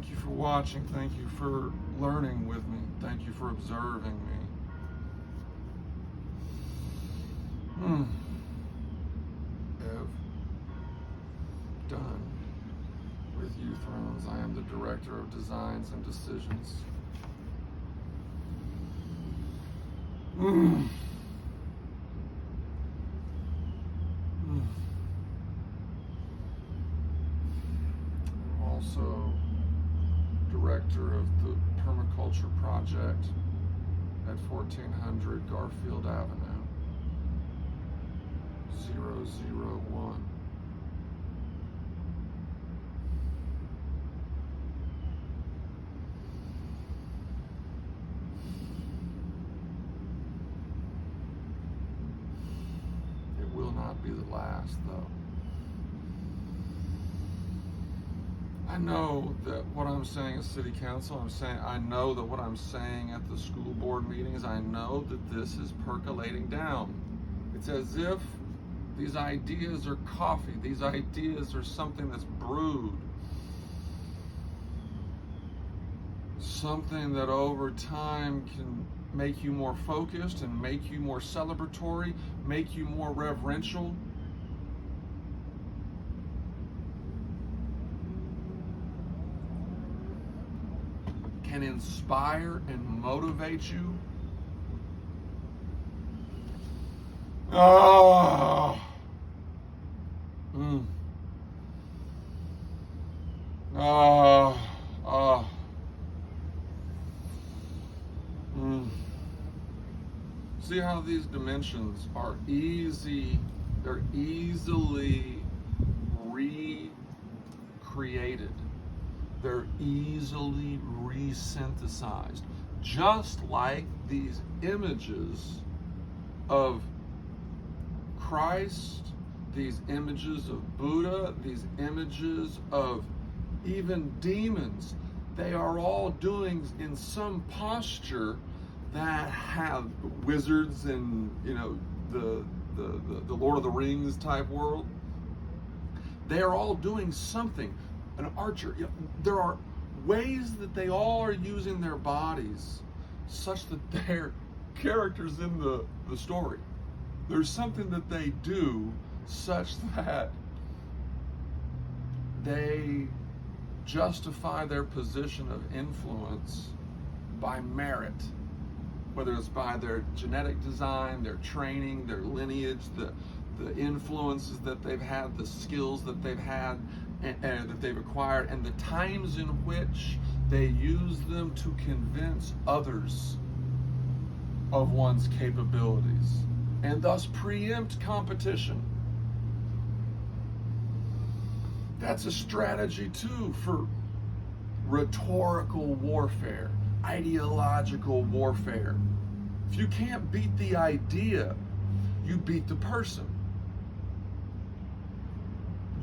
Thank you for watching. Thank you for learning with me. Thank you for observing me. Have done with Uthrones. I am the Director of Designs and Decisions. Also director of the Permaculture Project at 1400 Garfield Avenue, 001. It will not be the last, though. I know that what I'm saying at City Council, I know that what I'm saying at the school board meetings, I know that this is percolating down. It's as if these ideas are coffee. These ideas are something that's brewed. Something that over time can make you more focused and make you more celebratory, make you more reverential. Can inspire and motivate you. See how these dimensions are they're easily recreated. They're easily resynthesized. Just like these images of Christ, these images of Buddha, these images of even demons, they are all doing in some posture that have wizards and, the Lord of the Rings type world. They are all doing something. An archer, there are ways that they all are using their bodies such that they're characters in the story. There's something that they do such that they justify their position of influence by merit, whether it's by their genetic design, their training, their lineage, the influences that they've had, the skills that they've had, and that they've acquired, and the times in which they use them to convince others of one's capabilities, and thus preempt competition. That's a strategy too for rhetorical warfare, ideological warfare. If you can't beat the idea, you beat the person.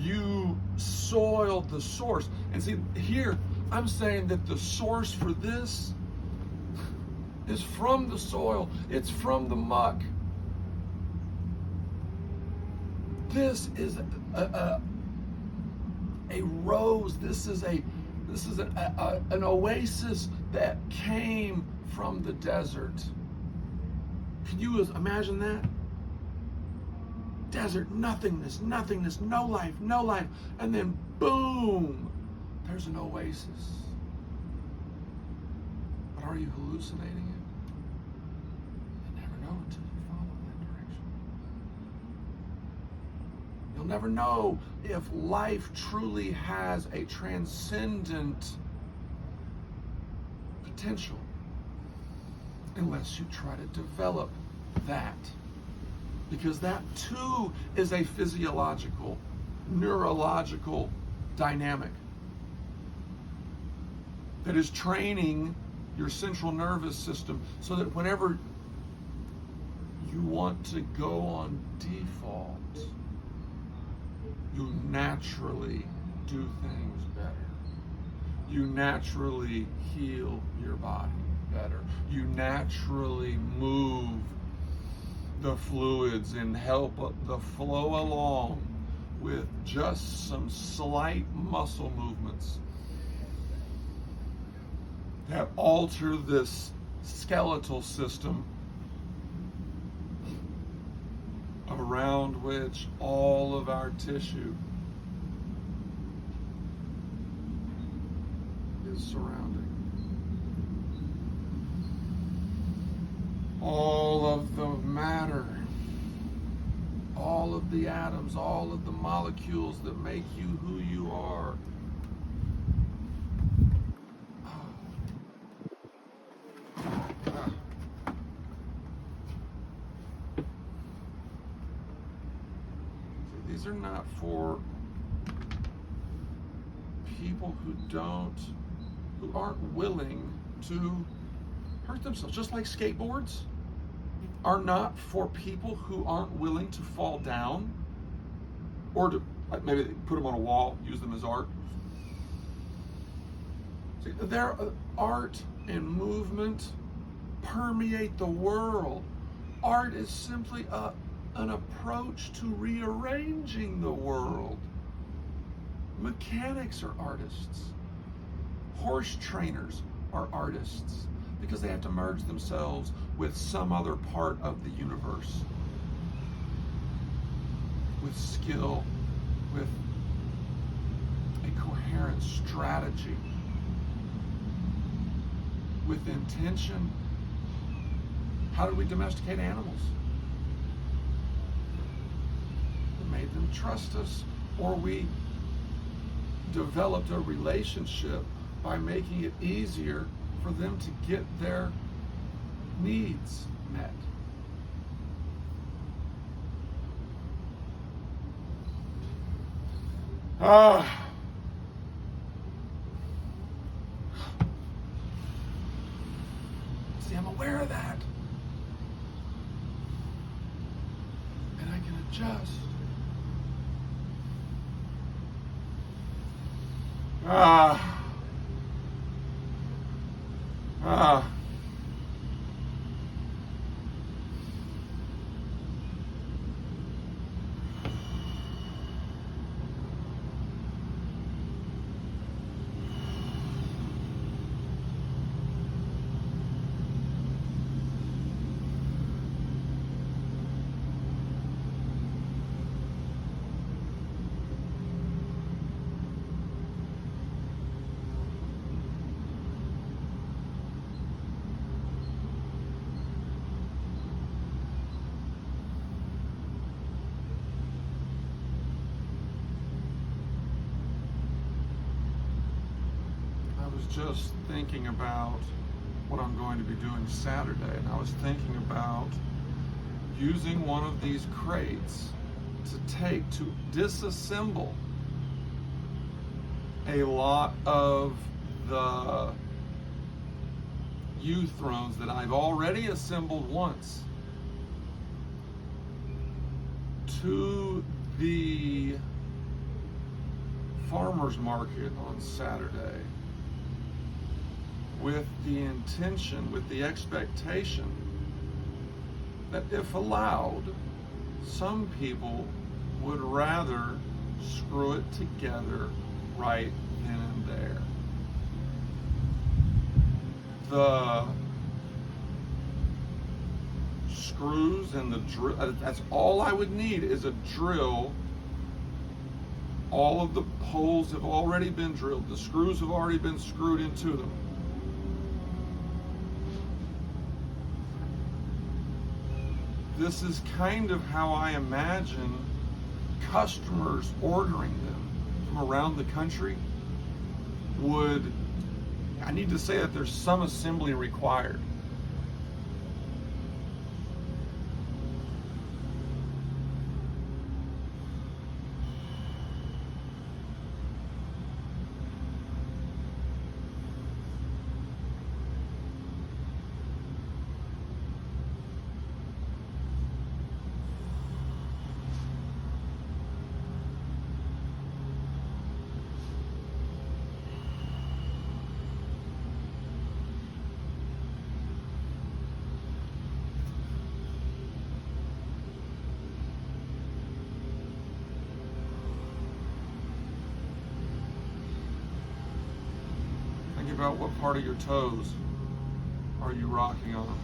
You soiled the source. And see, here, I'm saying that the source for this is from the soil. It's from the muck. This is a rose. This is an oasis that came from the desert. Can you imagine that? Desert, nothingness, no life, and then boom, there's an oasis. But are you hallucinating it? You never know until you follow that direction. You'll never know if life truly has a transcendent potential unless you try to develop that. Because that too is a physiological, neurological dynamic that is training your central nervous system so that whenever you want to go on default, you naturally do things better. You naturally heal your body better. You naturally move the fluids and help the flow along with just some slight muscle movements. that alter this skeletal system around which all of our tissue is surrounding. All of the matter, all of the atoms, all of the molecules that make you who you are. These are not for people who aren't willing to hurt themselves. Just like skateboards are not for people who aren't willing to fall down, or to maybe put them on a wall, use them as art. See, their art and movement permeate the world. Art is simply an approach to rearranging the world. Mechanics are artists. Horse trainers are artists because they have to merge themselves with some other part of the universe, with skill, with a coherent strategy, with intention. How did we domesticate animals? We made them trust us, or we developed a relationship by making it easier for them to get their needs met. See, I'm aware of that. And I can adjust. Just thinking about what I'm going to be doing Saturday, and I was thinking about using one of these crates to disassemble a lot of the uthrones that I've already assembled once to the farmer's market on Saturday, with the intention, with the expectation that if allowed, some people would rather screw it together right then and there. The screws and the drill, that's all I would need is a drill. All of the holes have already been drilled. The screws have already been screwed into them. This is kind of how I imagine customers ordering them from around the country would. I need to say that there's some assembly required. about what part of your toes are you rocking on.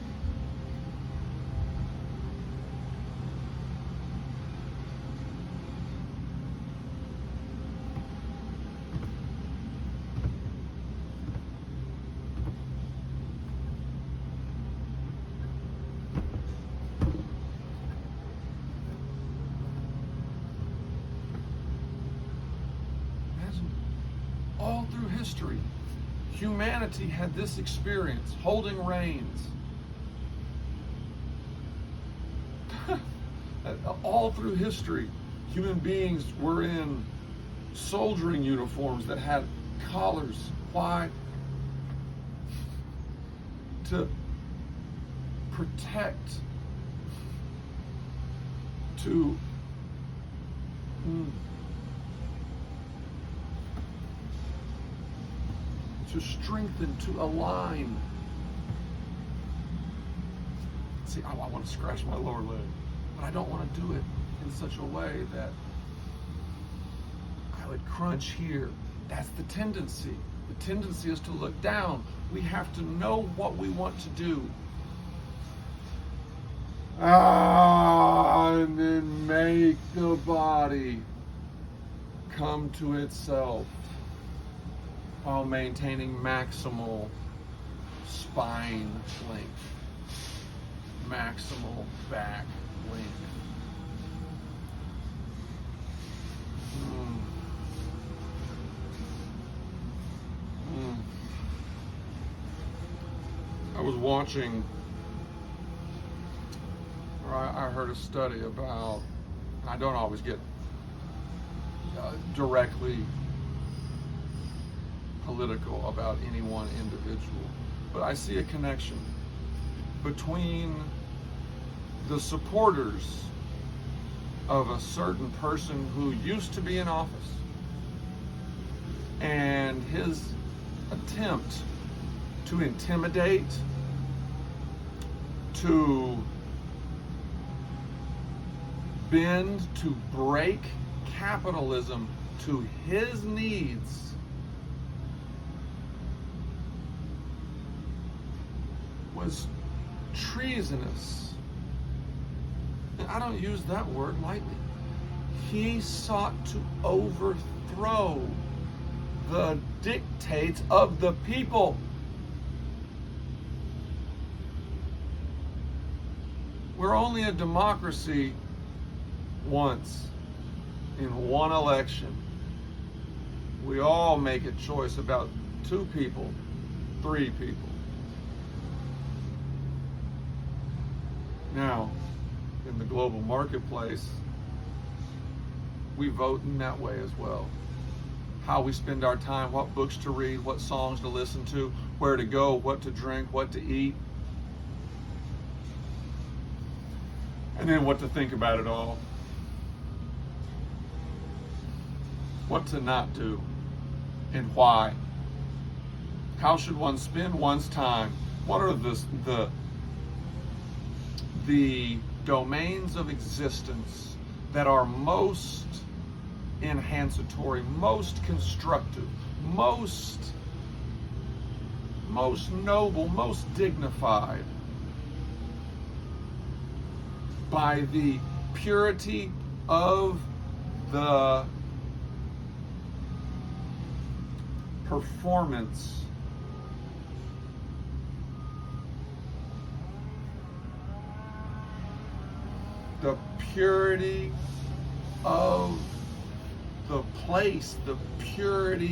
All through history, humanity had this experience, holding reins. All through history, human beings were in soldiering uniforms that had collars. Why? To protect, to strengthen, to align. See, I want to scratch my lower leg, but I don't want to do it in such a way that I would crunch here. That's the tendency. The tendency is to look down. We have to know what we want to do. And then make the body come to itself while maintaining maximal spine length, maximal back length. I was watching, or I heard a study about, and I don't always get directly political about any one individual, but I see a connection between the supporters of a certain person who used to be in office and his attempt to intimidate, to bend, to break capitalism to his needs. Was treasonous. And I don't use that word lightly. He sought to overthrow the dictates of the people. We're only a democracy once in one election. We all make a choice about 2 people, 3 people. Now, in the global marketplace, we vote in that way as well. How we spend our time, what books to read, what songs to listen to, where to go, what to drink, what to eat, and then what to think about it all. What to not do, and why. How should one spend one's time? What are the domains of existence that are most enhancatory, most constructive, most noble, most dignified by the purity of the performance the purity of the place, the purity